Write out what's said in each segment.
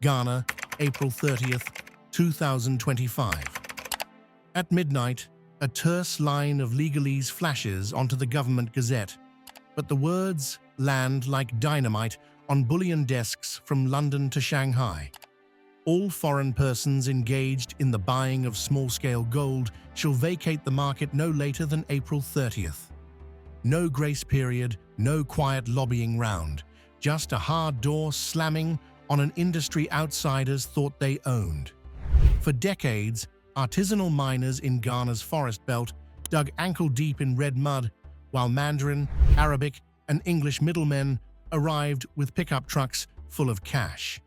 Ghana, April 30th, 2025. At midnight, a terse line of legalese flashes onto the government gazette, but the words land like dynamite on bullion desks from London to Shanghai. All foreign persons engaged in the buying of small-scale gold shall vacate the market no later than April 30th. No grace period, no quiet lobbying round, just a hard door slamming on an industry outsiders thought they owned. For decades, artisanal miners in Ghana's forest belt dug ankle-deep in red mud, while Mandarin, Arabic, and English middlemen arrived with pickup trucks full of cash.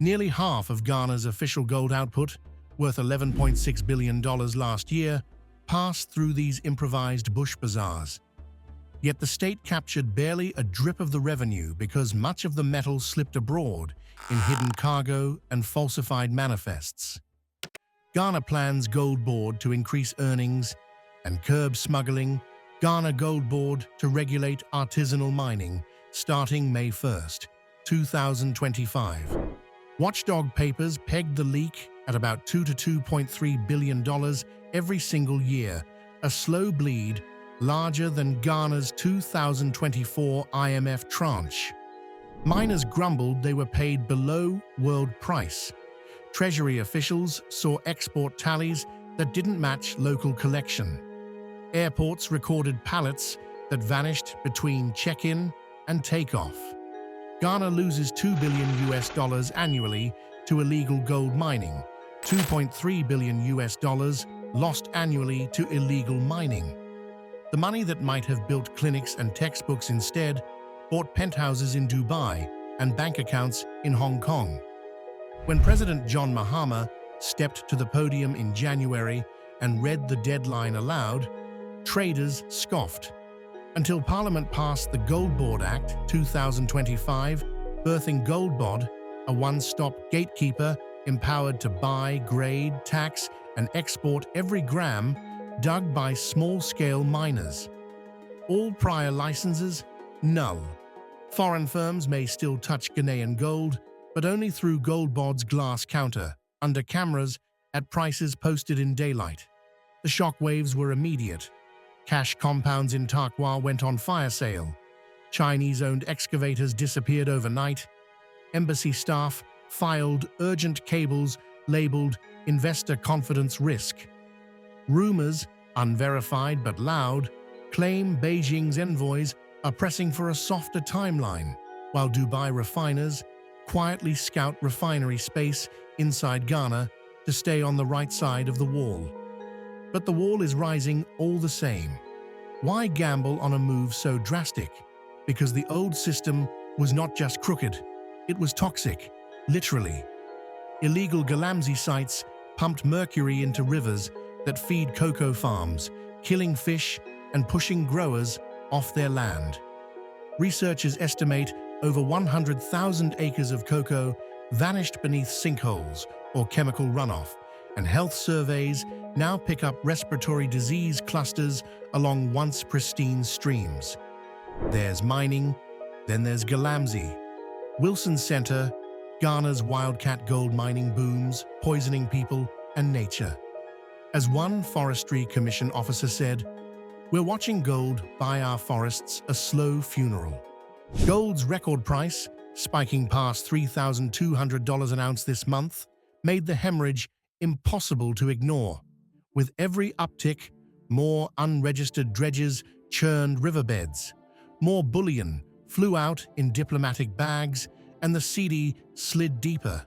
Nearly half of Ghana's official gold output, worth $11.6 billion last year, passed through these improvised bush bazaars. Yet the state captured barely a drip of the revenue because much of the metal slipped abroad in hidden cargo and falsified manifests. Ghana plans GoldBod to increase earnings and curb smuggling. Ghana GoldBod to regulate artisanal mining starting May 1st, 2025. Watchdog papers pegged the leak at about $2 to $2.3 billion every single year, a slow bleed larger than Ghana's 2024 IMF tranche. Miners grumbled they were paid below world price. Treasury officials saw export tallies that didn't match local collection. Airports recorded pallets that vanished between check-in and takeoff. Ghana loses $2 billion annually to illegal gold mining, $2.3 billion lost annually to illegal mining. The money that might have built clinics and textbooks instead bought penthouses in Dubai and bank accounts in Hong Kong. When President John Mahama stepped to the podium in January and read the deadline aloud, traders scoffed. Until Parliament passed the GoldBod Act 2025, birthing GoldBod, a one-stop gatekeeper empowered to buy, grade, tax, and export every gram dug by small-scale miners. All prior licenses null. Foreign firms may still touch Ghanaian gold, but only through GoldBod's glass counter, under cameras, at prices posted in daylight. The shockwaves were immediate. Cash compounds in Tarkwa went on fire sale. Chinese-owned excavators disappeared overnight. Embassy staff filed urgent cables labeled investor confidence risk. Rumors, unverified but loud, claim Beijing's envoys are pressing for a softer timeline, while Dubai refiners quietly scout refinery space inside Ghana to stay on the right side of the wall. But the wall is rising all the same. Why gamble on a move so drastic? Because the old system was not just crooked, it was toxic, literally. Illegal Galamsey sites pumped mercury into rivers that feed cocoa farms, killing fish and pushing growers off their land. Researchers estimate over 100,000 acres of cocoa vanished beneath sinkholes or chemical runoff, and health surveys now pick up respiratory disease clusters along once pristine streams. There's mining, then there's Galamsey. Wilson Center, Ghana's wildcat gold mining booms, poisoning people and nature. As one Forestry Commission officer said, "We're watching gold buy our forests a slow funeral." Gold's record price, spiking past $3,200 an ounce this month, made the hemorrhage impossible to ignore. With every uptick, more unregistered dredges churned riverbeds, more bullion flew out in diplomatic bags, and the cedi slid deeper.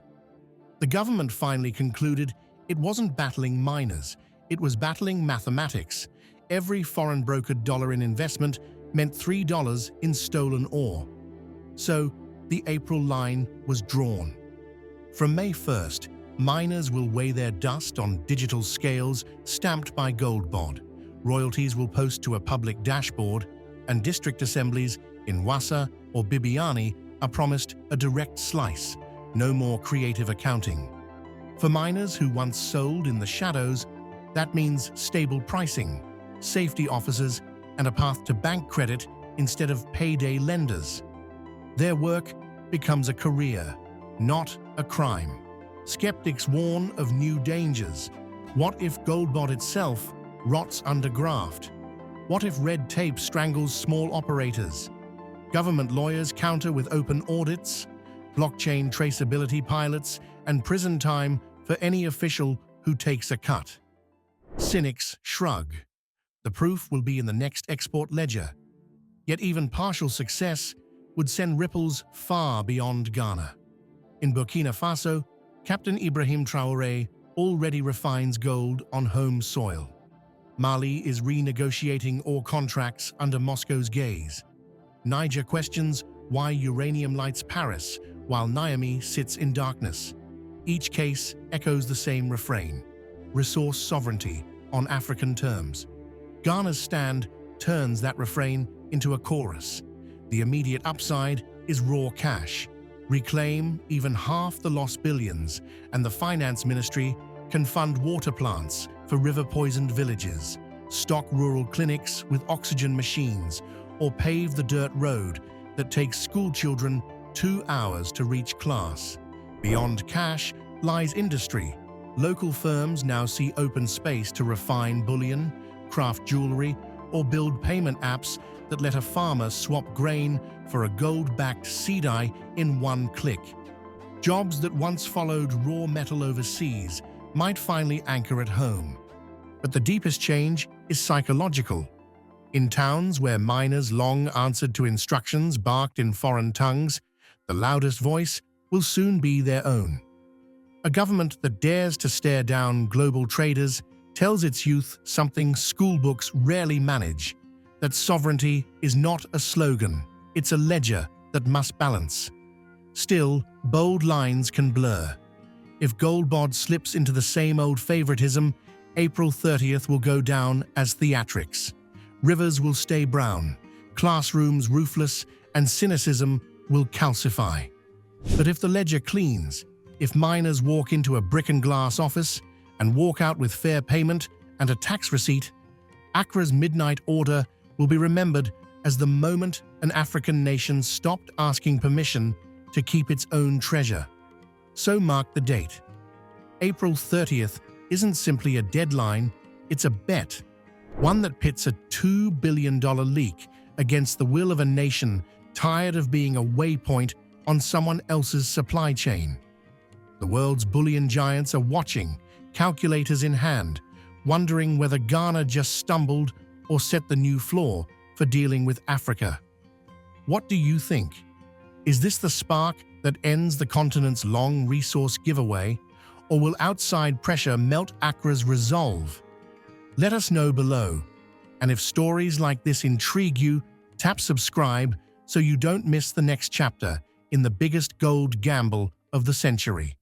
The government finally concluded it wasn't battling miners, it was battling mathematics. Every foreign brokered dollar in investment meant $3 in stolen ore. So the April line was drawn. From May 1st, miners will weigh their dust on digital scales stamped by GoldBod. Royalties will post to a public dashboard, and district assemblies in Wassa or Bibiani are promised a direct slice, no more creative accounting. For miners who once sold in the shadows, that means stable pricing, safety officers, and a path to bank credit instead of payday lenders. Their work becomes a career, not a crime. Skeptics warn of new dangers. What if GoldBod itself rots under graft? What if red tape strangles small operators? Government lawyers counter with open audits, blockchain traceability pilots, and prison time for any official who takes a cut. Cynics shrug. The proof will be in the next export ledger. Yet even partial success would send ripples far beyond Ghana. In Burkina Faso, Captain Ibrahim Traore already refines gold on home soil. Mali is renegotiating ore contracts under Moscow's gaze. Niger questions why uranium lights Paris while Niamey sits in darkness. Each case echoes the same refrain: resource sovereignty on African terms. Ghana's stand turns that refrain into a chorus. The immediate upside is raw cash. Reclaim even half the lost billions, and the finance ministry can fund water plants for river-poisoned villages, stock rural clinics with oxygen machines, or pave the dirt road that takes schoolchildren 2 hours to reach class. Beyond cash lies industry. Local firms now see open space to refine bullion, craft jewelry, or build payment apps that let a farmer swap grain for a gold-backed cedi in one click. Jobs that once followed raw metal overseas might finally anchor at home. But the deepest change is psychological. In towns where miners long answered to instructions barked in foreign tongues, the loudest voice will soon be their own. A government that dares to stare down global traders tells its youth something schoolbooks rarely manage: that sovereignty is not a slogan, it's a ledger that must balance. Still, bold lines can blur. If GoldBod slips into the same old favoritism, April 30th will go down as theatrics. Rivers will stay brown, classrooms roofless, and cynicism will calcify. But if the ledger cleans, if miners walk into a brick-and-glass office and walk out with fair payment and a tax receipt, Accra's midnight order will be remembered as the moment an African nation stopped asking permission to keep its own treasure. So mark the date. April 30th isn't simply a deadline, it's a bet. One that pits a $2 billion leak against the will of a nation tired of being a waypoint on someone else's supply chain. The world's bullion giants are watching, calculators in hand, wondering whether Ghana just stumbled or set the new floor for dealing with Africa. What do you think? Is this the spark that ends the continent's long resource giveaway, or will outside pressure melt Accra's resolve? Let us know below. And if stories like this intrigue you, tap subscribe so you don't miss the next chapter in the biggest gold gamble of the century.